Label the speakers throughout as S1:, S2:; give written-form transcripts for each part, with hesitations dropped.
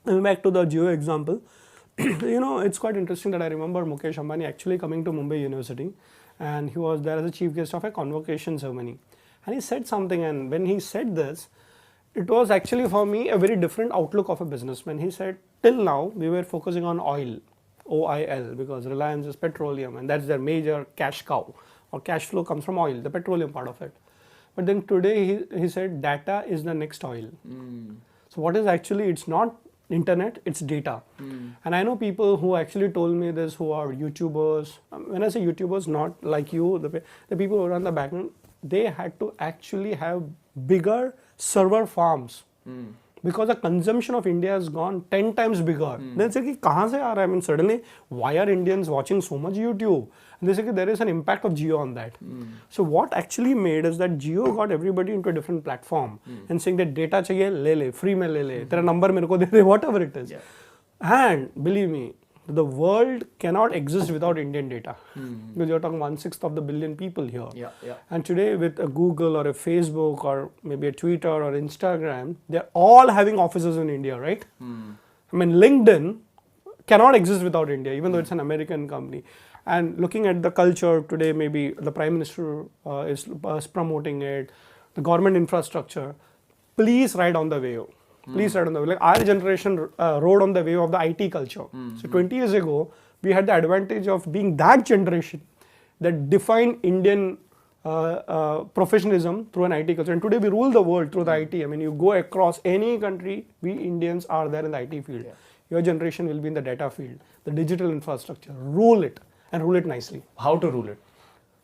S1: Coming back to the geo example, it's quite interesting that I remember Mukesh Ambani actually coming to Mumbai University, and he was there as a chief guest of a convocation ceremony. And he said something, and when he said this, it was actually for me a very different outlook of a businessman. He said, till now we were focusing on oil, OIL, because Reliance is petroleum and that's their major cash cow, or cash flow comes from oil, the petroleum part of it. But then today he said data is the next oil. So what is actually, it's not internet, it's data. And I know people who actually told me this, who are YouTubers. When I say YouTubers, not like you, the people who run the background, they had to actually have bigger server farms. Because the consumption of India has gone 10 times bigger. Then say, kahan se aa raha hai? I mean, suddenly, why are Indians watching so much YouTube? And they say there is an impact of Jio on that. So what actually made is that Jio got everybody into a different platform and saying that data chahiye, le, free mein le, tera number mere ko de de, whatever it is. And believe me, the world cannot exist without Indian data. Because you're talking 1/6 of the billion people here. And today with a Google or a Facebook or maybe a Twitter or Instagram, they're all having offices in India, right? I mean, LinkedIn cannot exist without India, even though it's an American company. And looking at the culture today, maybe the Prime Minister is promoting it, the government infrastructure, please ride on the wave. Please ride on the wave. Like our generation rode on the wave of the IT culture. So 20 years ago, we had the advantage of being that generation that defined Indian professionalism through an IT culture. And today we rule the world through the IT. I mean, you go across any country, we Indians are there in the IT field. Your generation will be in the data field, the digital infrastructure. Rule it and rule it nicely.
S2: How to rule it?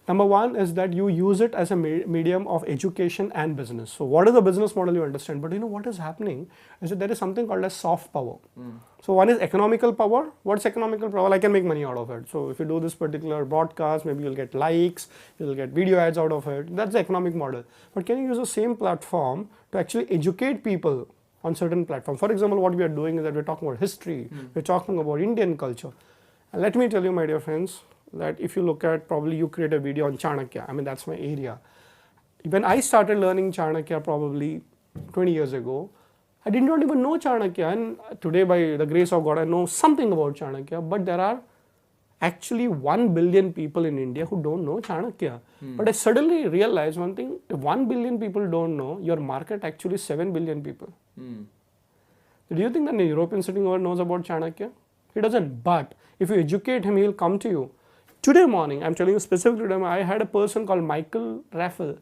S1: Number one is that you use it as a medium of education and business. So what is the business model, you understand, but what is happening is that there is something called as soft power. So one is economical power. What's economical power? I can make money out of it. So if you do this particular broadcast, maybe you'll get likes, you'll get video ads out of it. That's the economic model. But can you use the same platform to actually educate people on certain platforms? For example, what we are doing is that we're talking about history, we're talking about Indian culture. And let me tell you, my dear friends, that if you look at, probably you create a video on Chanakya. I mean, that's my area. When I started learning Chanakya probably 20 years ago, I did not even know Chanakya. And today, by the grace of God, I know something about Chanakya. But there are actually 1 billion people in India who don't know Chanakya. But I suddenly realized one thing, if 1 billion people don't know, your market actually is 7 billion people. Do you think that a European sitting over knows about Chanakya? He doesn't. But if you educate him, he will come to you. Today morning, I'm telling you specifically, I had a person called Michael Raffel.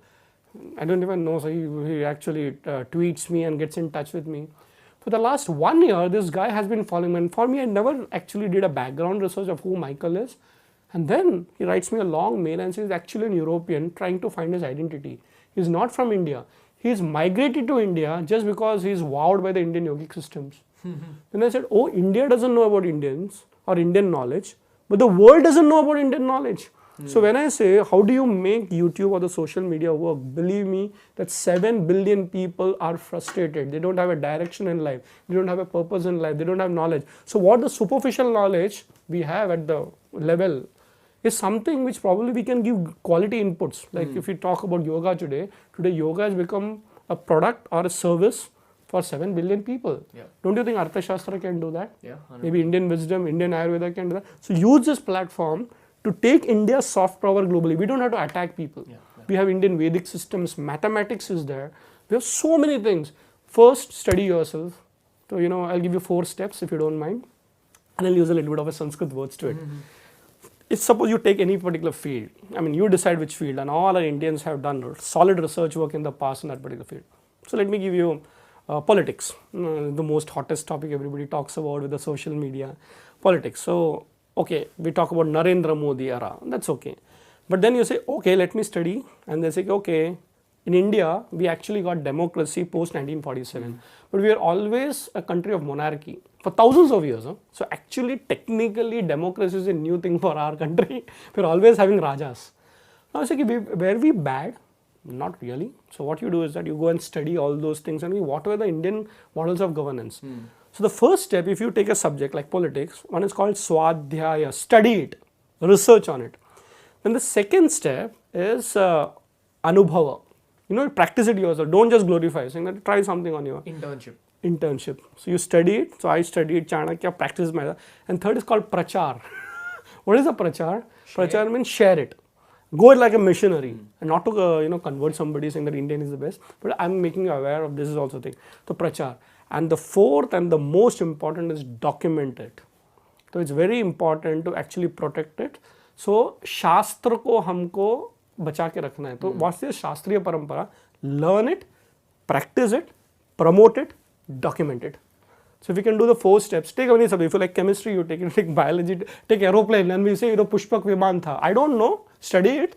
S1: I don't even know, so he actually tweets me and gets in touch with me. For the last 1 year, this guy has been following me. And for me, I never actually did a background research of who Michael is. And then he writes me a long mail and says he's actually an European trying to find his identity. He's not from India. He's migrated to India just because he's wowed by the Indian yogic systems. Then I said, oh, India doesn't know about Indians or Indian knowledge. But the world doesn't know about Indian knowledge. So when I say, how do you make YouTube or the social media work? Believe me, that 7 billion people are frustrated. They don't have a direction in life. They don't have a purpose in life. They don't have knowledge. So what the superficial knowledge we have at the level is something which probably we can give quality inputs. Like if we talk about yoga today yoga has become a product or a service for 7 billion people. Don't you think Arthashastra can do that? Maybe Indian wisdom, Indian Ayurveda can do that. So use this platform to take India's soft power globally. We don't have to attack people. We have Indian Vedic systems, mathematics is there. We have so many things. First, study yourself. So, I'll give you 4 steps if you don't mind. And I'll use a little bit of a Sanskrit words to it. If suppose you take any particular field, I mean, you decide which field, and all our Indians have done solid research work in the past in that particular field. So let me give you politics, the most hottest topic everybody talks about with the social media, politics. So, okay, we talk about Narendra Modi era, that's okay. But then you say, okay, let me study, and they say, okay, in India, we actually got democracy post 1947, but we are always a country of monarchy for thousands of years. So actually, technically, democracy is a new thing for our country. We're always having rajas. Now I say, were we bad? Not really. So what you do is that you go and study all those things and what were the Indian models of governance. So the first step, if you take a subject like politics, one is called Swadhyaya, study it, research on it. Then the second step is Anubhava. Practice it yourself. Don't just glorify, saying that try something on your
S2: internship.
S1: internship. So you study it. So I studied Chanakya, practice my, and third is called prachar. What is a prachar? Prachar means share it. Go it like a missionary, and not to convert somebody saying that Indian is the best, but I'm making you aware of this is also a thing. So prachar. And the fourth and the most important is document it. So it's very important to actually protect it. So शास्त्र को हमको बचा के रखना है. तो what's the शास्त्रीय परंपरा? Learn it, practice it, promote it, document it. So if you can do the 4 steps, take any subject. If you like chemistry, you take biology, take aeroplane, and we say Pushpak Viman tha. I don't know. Study it.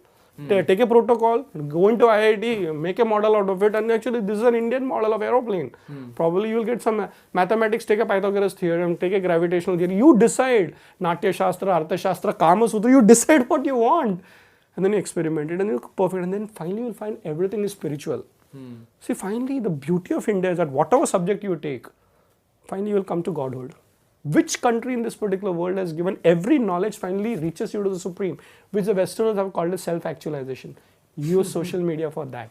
S1: Take a protocol. Go into IIT. Make a model out of it. And actually, this is an Indian model of aeroplane. Probably you will get some mathematics. Take a Pythagoras theorem. Take a gravitational theory. You decide. Natya Shastra, Artha Shastra, Kama Sutra. You decide what you want, and then you experiment it, and you're perfect. And then finally, you'll find everything is spiritual. See, finally, the beauty of India is that whatever subject you take, finally you will come to godhood. Which country in this particular world has given every knowledge finally reaches you to the supreme, which the Westerners have called as self-actualization? Use social media for that.